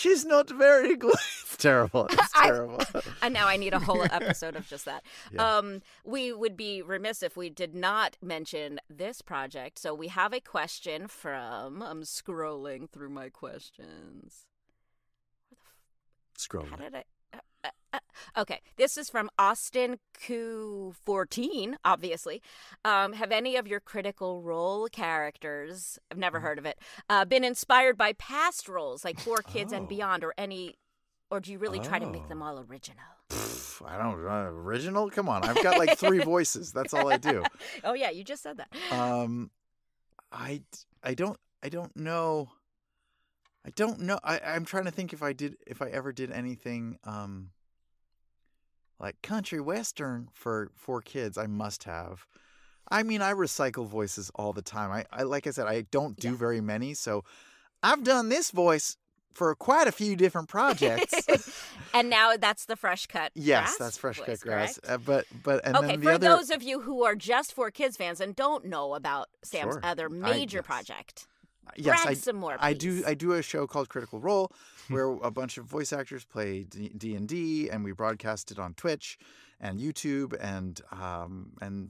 is not very good. It's terrible. It's terrible. And now I need a whole episode of just that. Yeah. We would be remiss if we did not mention this project. So we have a question from... I'm scrolling through my questions. Scrolling. How did I... Okay, this is from Austin Q14, obviously. Have any of your Critical Role characters, I've never heard of it, been inspired by past roles like 4Kids and Beyond, or do you really try to make them all original? I don't know. Original? Come on. I've got 3 voices. That's all I do. Oh, yeah, you just said that. I don't know. I don't know. I'm trying to think if I ever did anything like country western for 4Kids. I must have. I mean, I recycle voices all the time. I like I said, I don't do very many, so I've done this voice for quite a few different projects. And now that's the fresh cut. Yes, that's fresh cut grass. But and okay, then for those of you who are just 4Kids fans and don't know about Sam's other major project. Yes, brag some more, I do a show called Critical Role where a bunch of voice actors play D&D, and we broadcast it on Twitch and YouTube, and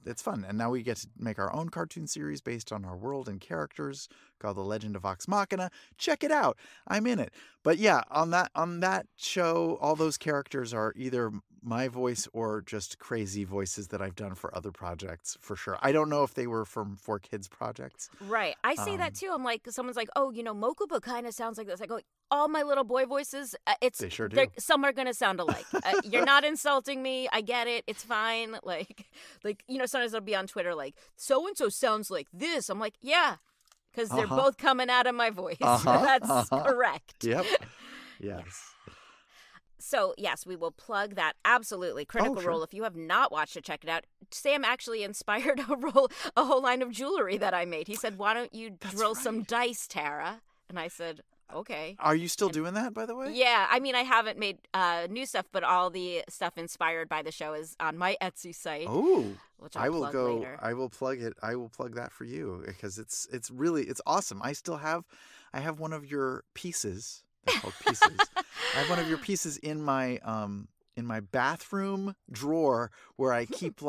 it's fun. And now we get to make our own cartoon series based on our world and characters called The Legend of Vox Machina. Check it out. I'm in it. But yeah, on that show, all those characters are either my voice or just crazy voices that I've done for other projects, for sure. I don't know if they were from 4Kids projects. Right. I say that too. I'm like, someone's like, oh, Mokuba kind of sounds like this. I go, all my little boy voices, they sure do. Some are going to sound alike. You're not insulting me. I get it. It's fine. Like, sometimes I'll be on Twitter like, so-and-so sounds like this. I'm like, yeah, because they're both coming out of my voice. That's correct. Yep. Yes. Yeah. So, yes, we will plug that. Absolutely. Critical Role. If you have not watched it, check it out. Sam actually inspired a whole line of jewelry that I made. He said, why don't you drill some dice, Tara? And I said, okay. Are you still doing that, by the way? Yeah. I mean, I haven't made new stuff, but all the stuff inspired by the show is on my Etsy site. Oh, which I will go. Later. I will plug it. I will plug that for you because it's awesome. I have one of your pieces. They're called pieces. I have one of your pieces in my bathroom drawer where I keep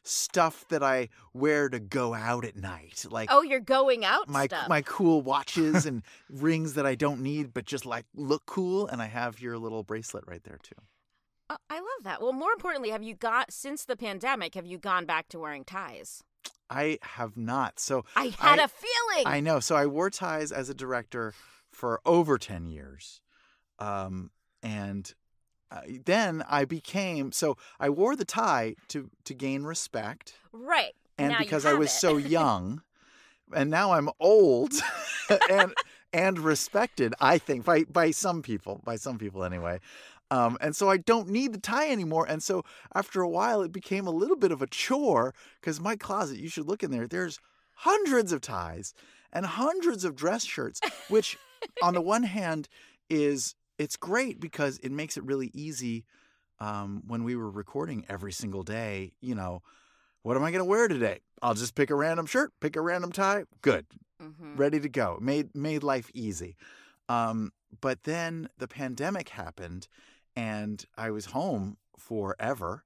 stuff that I wear to go out at night. You're going out stuff. My cool watches and rings that I don't need but just look cool, and I have your little bracelet right there too. I love that. Well, more importantly, since the pandemic, have you gone back to wearing ties? I have not. So I had a feeling. I know. So I wore ties as a director for over 10 years. And then I wore the tie to gain respect. Right. And now because I was so young, and now I'm old and respected, I think, by some people anyway. And so I don't need the tie anymore. And so after a while, it became a little bit of a chore because my closet, you should look in there, there's hundreds of ties and hundreds of dress shirts, which on the one hand it's great because it makes it really easy when we were recording every single day, what am I going to wear today? I'll just pick a random shirt, pick a random tie. Good. Mm-hmm. Ready to go. Made life easy. But then the pandemic happened and I was home forever.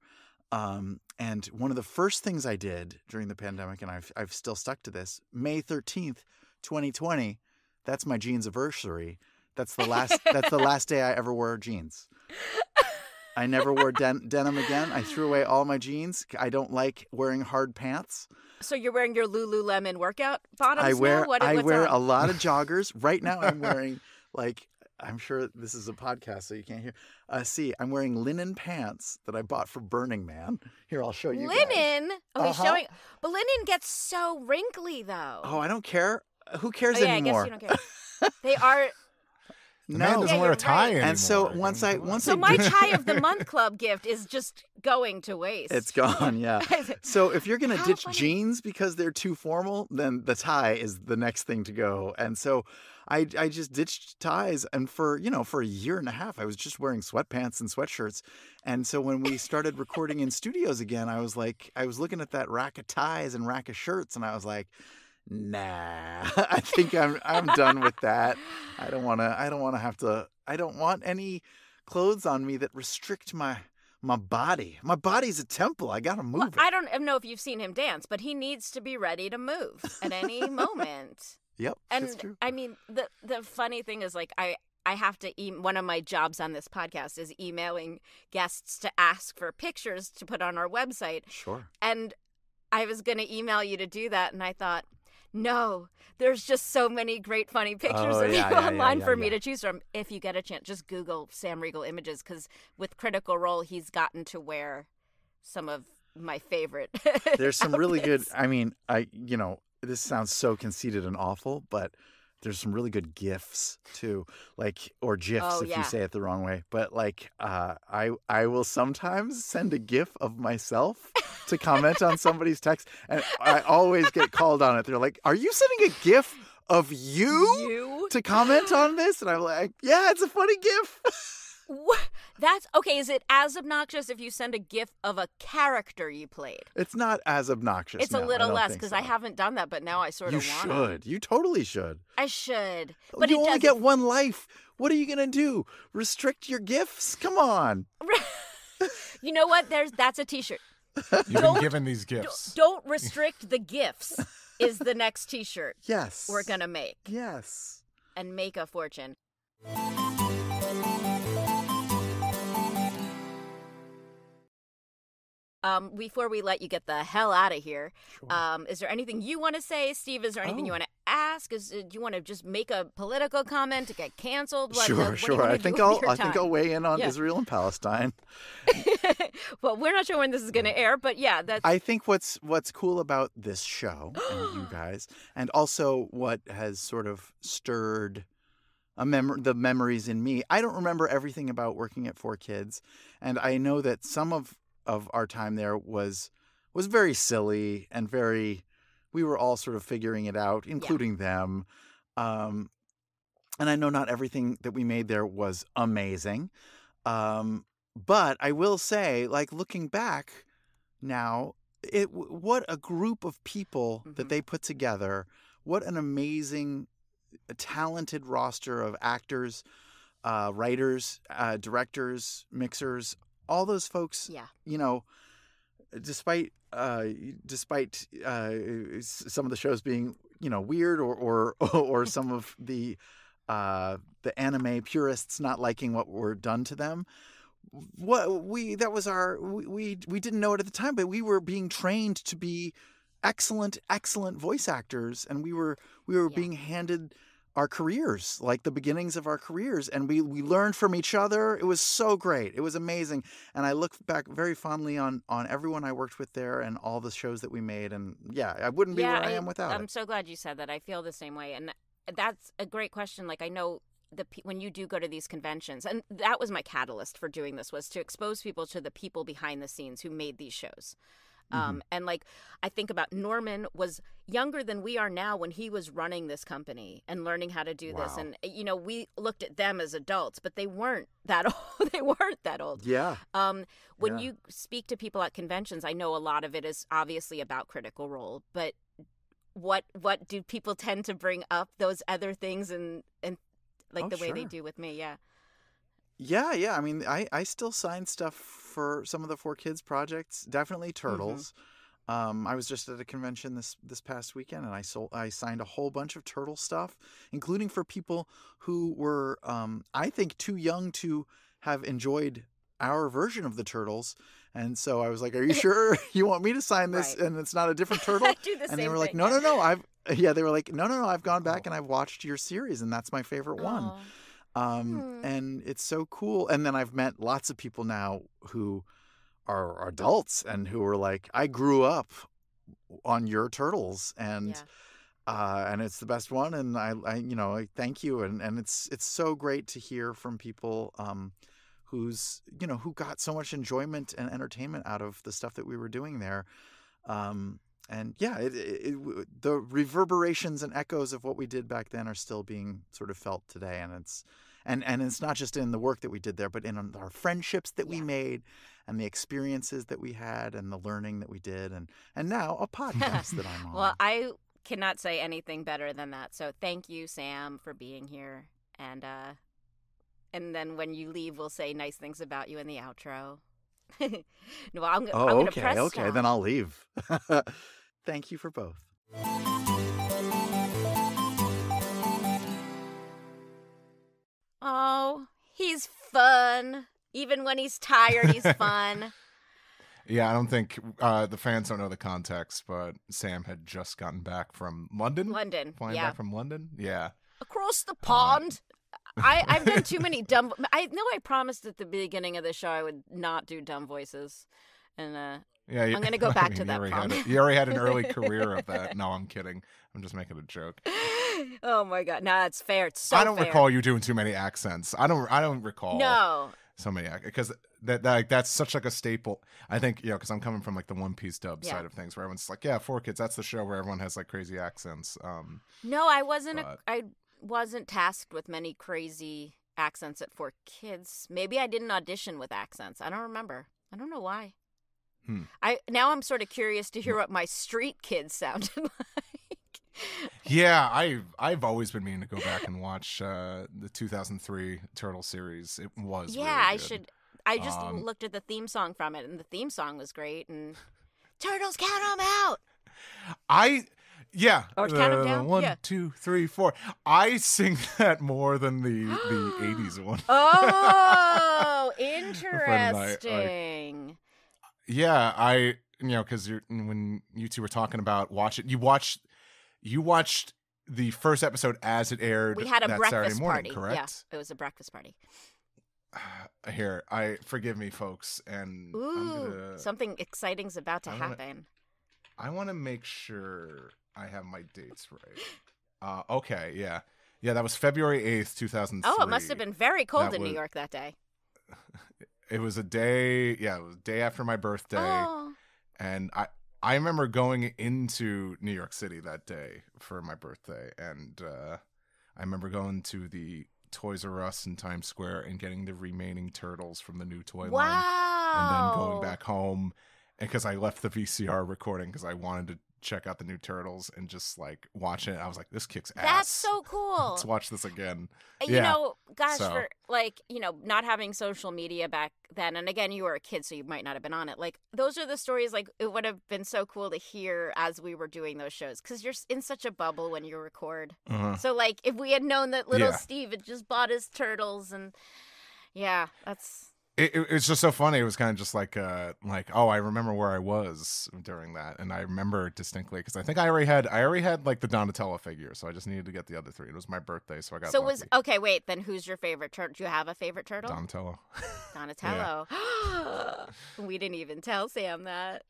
And one of the first things I did during the pandemic, and I've still stuck to this, May 13th, 2020, that's my jeans anniversary. That's the last day I ever wore jeans. I never wore denim again. I threw away all my jeans. I don't like wearing hard pants. So you're wearing your Lululemon workout bottoms I wear now? I What's wear on? a lot of joggers. Right now I'm wearing I'm sure this is a podcast so you can't hear. See, I'm wearing linen pants that I bought for Burning Man. Here, I'll show you guys. Linen? Oh, he's Uh-huh. showing. But linen gets so wrinkly, though. Oh, I don't care. Who cares Oh, yeah, anymore? I guess you don't care. They are. The man doesn't Yeah, wear a you're tie right. anymore. And so once I So my tie of the month club gift is just going to waste. It's gone, yeah. So if you're gonna How ditch funny. jeans because they're too formal, then the tie is the next thing to go. And so I just ditched ties, and for a year and a half, I was just wearing sweatpants and sweatshirts. And so when we started recording in studios again, I was looking at that rack of ties and rack of shirts, and I was like, nah, I think I'm done with that. I don't want any clothes on me that restrict my body. My body's a temple. I gotta move it. I don't know if you've seen him dance, but he needs to be ready to move at any moment. Yep, And that's true. I mean, the funny thing is, like, I have to one of my jobs on this podcast is emailing guests to ask for pictures to put on our website. Sure. And I was going to email you to do that, and I thought, no, there's just so many great funny pictures of you online for me to choose from. If you get a chance, just Google Sam Riegel images, because with Critical Role, he's gotten to wear some of my favorite. There's some really good. outfits. I mean, this sounds so conceited and awful, but there's some really good GIFs too, or GIFs Oh, if yeah. you say it the wrong way. But I will sometimes send a GIF of myself to comment on somebody's text, and I always get called on it. They're like, "Are you sending a GIF of you to comment on this?" And I'm like, "Yeah, it's a funny GIF." That's okay. Is it as obnoxious if you send a GIF of a character you played? It's not as obnoxious. It's no, a I little don't less think because so. I haven't done that, but now I sort You of want to. should. You totally should. I should, but you it only doesn't. get one life. What are you gonna do? Restrict your gifts? Come on. You know what? That's a T-shirt. You've been given these gifts. Don't restrict the gifts. Is the next T-shirt Yes. we're gonna make Yes. and make a fortune. Before we let you get the hell out of here, Sure. is there anything you want to say, Steve? Is there anything you want to ask? Do you want to just make a political comment to get canceled? What do you Sure. wanna I do think with your I think time? I'll weigh in on Yeah. Israel and Palestine. Well, we're not sure when this is going to air, but yeah, that's I think what's cool about this show and you guys, and also what has sort of stirred the memories in me. I don't remember everything about working at 4Kids, and I know that some of our time there was very silly and we were all sort of figuring it out, including them. And I know not everything that we made there was amazing. But I will say, looking back now, what a group of people that they put together. What an amazing, talented roster of actors, writers, directors, mixers, all those folks. yeah. Despite some of the shows being weird or some of the anime purists not liking what were done to them, we didn't know it at the time, but we were being trained to be excellent voice actors, and we were being handed our careers, like the beginnings of our careers, and we learned from each other. It was so great. It was amazing. And I look back very fondly on everyone I worked with there and all the shows that we made. And yeah, I wouldn't be where I am without I'm it. so glad you said that. I feel the same way. And that's a great question. Like, I know when you do go to these conventions, and that was my catalyst for doing this, was to expose people to the people behind the scenes who made these shows. And I think about Norman was younger than we are now when he was running this company and learning how to do this. And, we looked at them as adults, but they weren't that old. They weren't that old. Yeah. When you speak to people at conventions, I know a lot of it is obviously about Critical Role, but what do people tend to bring up, those other things and the way they do with me? Yeah. Yeah. I mean, I still sign stuff for some of the 4Kids projects. Definitely Turtles. I was just at a convention this past weekend, and I signed a whole bunch of Turtle stuff, including for people who were, I think, too young to have enjoyed our version of the turtles. And so I was like, "Are you sure you want me to sign this Right. and it's not a different turtle?" I do the And same they were like, thing. "No, no, no. They were like, "No, no, no. I've gone back and I've watched your series and that's my favorite one." Oh. Hmm. And it's so cool. And then I've met lots of people now who are adults and who are like, "I grew up on your turtles and Yeah. it's the best one, and I thank you." And it's so great to hear from people who got so much enjoyment and entertainment out of the stuff that we were doing there. And yeah, the reverberations and echoes of what we did back then are still being sort of felt today, and it's not just in the work that we did there, but in our friendships that we made, and the experiences that we had, and the learning that we did, and now a podcast that I'm on. Well, I cannot say anything better than that. So thank you, Sam, for being here. And then when you leave, we'll say nice things about you in the outro. No, I'm gonna press Okay, stop. then I'll leave. Thank you for both. Oh, he's fun. Even when he's tired, he's fun. Yeah, I don't think the fans don't know the context, but Sam had just gotten back from London. Flying back from London. Yeah. Across the pond. I've done too many dumb. I know I promised at the beginning of the show I would not do dumb voices, and I'm gonna go back to that promise. You already had an early career of that. No, I'm kidding. I'm just making a joke. Oh my god, no, it's fair. It's so. I don't fair. recall you doing too many accents. I don't recall. No. So many because that's such like a staple. I think because I'm coming from like the One Piece dub side of things where everyone's like, yeah, 4Kids. That's the show where everyone has like crazy accents. No, I wasn't. I wasn't tasked with many crazy accents at 4Kids. Maybe I didn't audition with accents. I don't remember. I don't know why. Now I'm sort of curious to hear what my street kids sounded like. Yeah, I've always been meaning to go back and watch the 2003 Turtle series. It was really I good. should. I just looked at the theme song from it, and the theme song was great. And Turtles, count them out. Or count them down. 1, 2, 3, 4. I sing that more than the 80s one. Oh, interesting. Yeah, because when you two were talking about you watched the first episode as it aired. We had a that breakfast Saturday morning, party. correct? Yeah, it was a breakfast party. Here, forgive me, folks, and Something exciting's about to happen. I want to make sure I have my dates right. Okay, yeah, that was February 8th, 2003. Oh, it must have been very cold in New York that day. It was a day. Yeah, it was a day after my birthday, and I remember going into New York City that day for my birthday, and I remember going to the Toys R Us in Times Square and getting the remaining Turtles from the new toy line, and then going back home, and because I left the VCR recording because I wanted to check out the new Turtles and just like watch it. I was like, this kicks ass. That's so cool. Let's watch this again. For not having social media back then, and again, you were a kid, so you might not have been on it. Like, those are the stories, like, it would have been so cool to hear as we were doing those shows, because you're in such a bubble when you record. So, like, if we had known that little Steve had just bought his Turtles, and that's... It's just so funny. It was kind of just like, I remember where I was during that, and I remember distinctly because I think I already had like the Donatello figure, so I just needed to get the other three. It was my birthday, so I got. So wait. Then who's your favorite turtle? Do you have a favorite turtle? Donatello. We didn't even tell Sam that.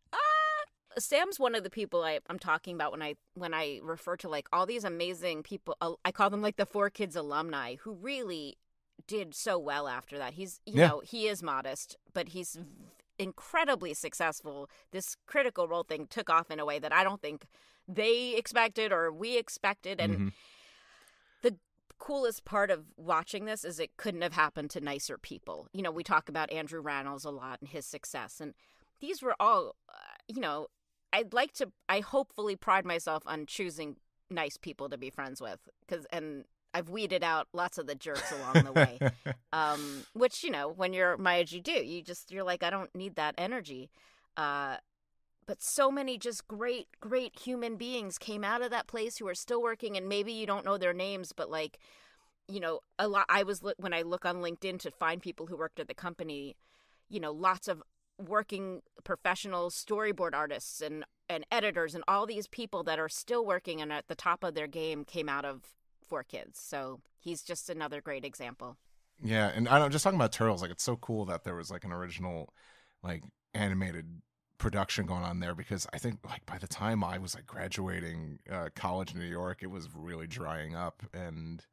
Sam's one of the people I'm talking about when I refer to like all these amazing people. I call them like the 4Kids alumni who really did so well after that. He's he is modest, but he's incredibly successful. This Critical Role thing took off in a way that I don't think they expected or we expected. And the coolest part of watching this is it couldn't have happened to nicer people. We talk about Andrew Rannells a lot and his success, and these were all I hopefully pride myself on choosing nice people to be friends with, and I've weeded out lots of the jerks along the way, which, when you're my age, you do. You're like, I don't need that energy. But so many just great, great human beings came out of that place who are still working, and maybe you don't know their names, but like, a lot. When I look on LinkedIn to find people who worked at the company, lots of working professional storyboard artists and editors and all these people that are still working and at the top of their game came out of 4Kids. So he's just another great example. Yeah, and I'm just talking about Turtles. Like, it's so cool that there was like an original, like, animated production going on there, because I think like by the time I was like graduating college in New York, it was really drying up, and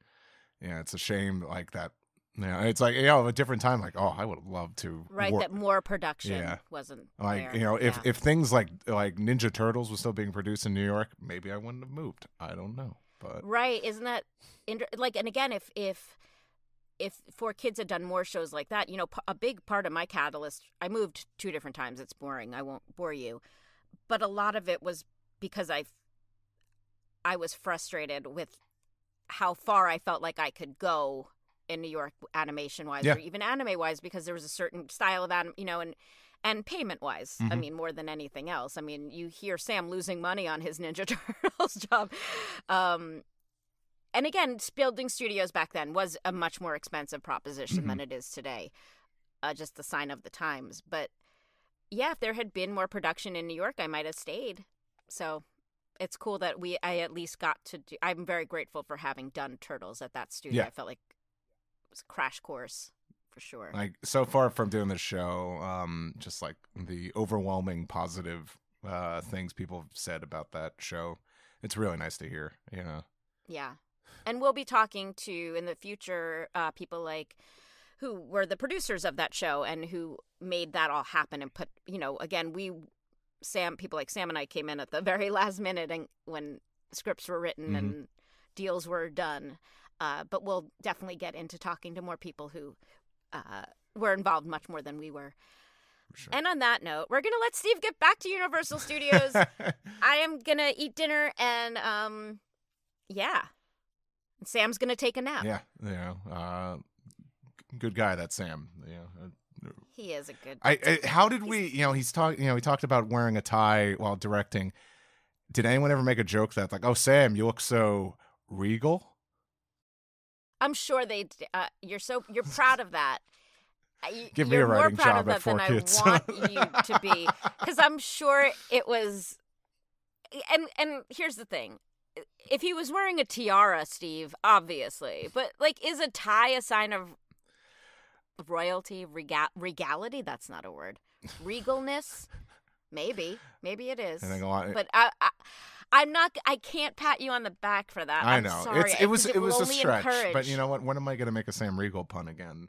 it's a shame like that. It's like a different time. Like, oh, I would have loved to that more production wasn't like there. If things like Ninja Turtles was still being produced in New York, maybe I wouldn't have moved. I don't know, but isn't that like? And again, if 4Kids had done more shows like that, a big part of my catalyst, I moved 2 different times. It's boring. I won't bore you. But a lot of it was because I was frustrated with how far I felt like I could go in New York animation-wise or even anime-wise, because there was a certain style of and payment-wise, I mean, more than anything else. I mean, you hear Sam losing money on his Ninja Turtles job. And again, building studios back then was a much more expensive proposition than it is today. Just the sign of the times. But yeah, if there had been more production in New York, I might have stayed. So it's cool that I at least got to do. I'm very grateful for having done Turtles at that studio. Yeah. I felt like it was a crash course for sure. Like, so far from doing this show, just like the overwhelming positive things people have said about that show, it's really nice to hear. Yeah. And we'll be talking to, in the future, people like who were the producers of that show and who made that all happen and put, again, people like Sam and I came in at the very last minute and when scripts were written and deals were done. But we'll definitely get into talking to more people who were involved much more than we were. Sure. And on that note, we're going to let Steve get back to Universal Studios. I am going to eat dinner and, Sam's going to take a nap. Yeah, good guy, that Sam. He is a good guy. How did we, he talked about wearing a tie while directing. Did anyone ever make a joke that like, oh, Sam, you look so Riegel? I'm sure you're proud of that. Give me a writing job at 4Kids. You're more proud of that than I want you to be, because I'm sure it was. And here's the thing: if he was wearing a tiara, Steve, obviously, but like, is a tie a sign of royalty, regality? That's not a word. Regalness? Maybe it is. But I can't pat you on the back for that. I know. I'm sorry. It was a stretch. But you know what? When am I going to make a Sam Riegel pun again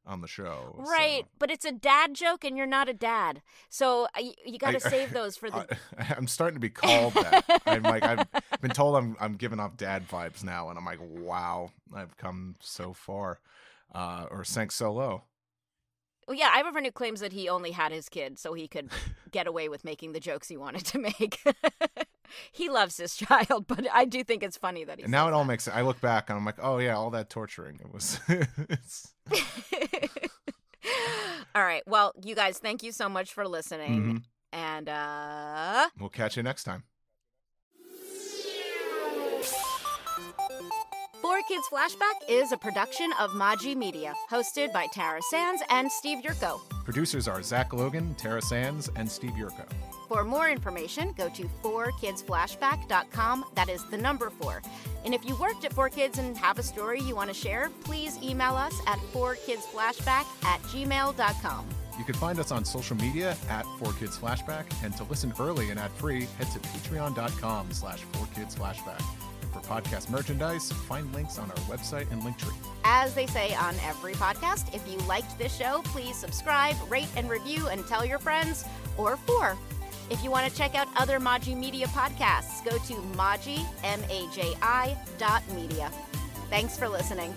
on the show? Right. So. But it's a dad joke and you're not a dad. So you got to save those for the... I'm starting to be called that. I've been told I'm giving off dad vibes now. And I'm like, wow, I've come so far or sank so low. Well, yeah, I have a friend who claims that he only had his kid so he could get away with making the jokes he wanted to make. He loves his child, but I do think it's funny that he. And now it all makes sense. I look back and I'm like, oh yeah, all that torturing. It was. All right. Well, you guys, thank you so much for listening, and we'll catch you next time. 4Kids Flashback is a production of Maji Media, hosted by Tara Sands and Steve Yurko. Producers are Zach Logan, Tara Sands, and Steve Yurko. For more information, go to 4kidsflashback.com. That is the number 4. And if you worked at 4Kids and have a story you want to share, please email us at 4kidsflashback@gmail.com. You can find us on social media at 4kidsflashback, and to listen early and ad-free, head to patreon.com/4kidsflashback. For podcast merchandise, find links on our website and Linktree. As they say on every podcast, if you liked this show, please subscribe, rate, and review, and tell your friends, or 4. If you want to check out other Maji Media podcasts, go to Maji, M-A-J-I.media. Thanks for listening.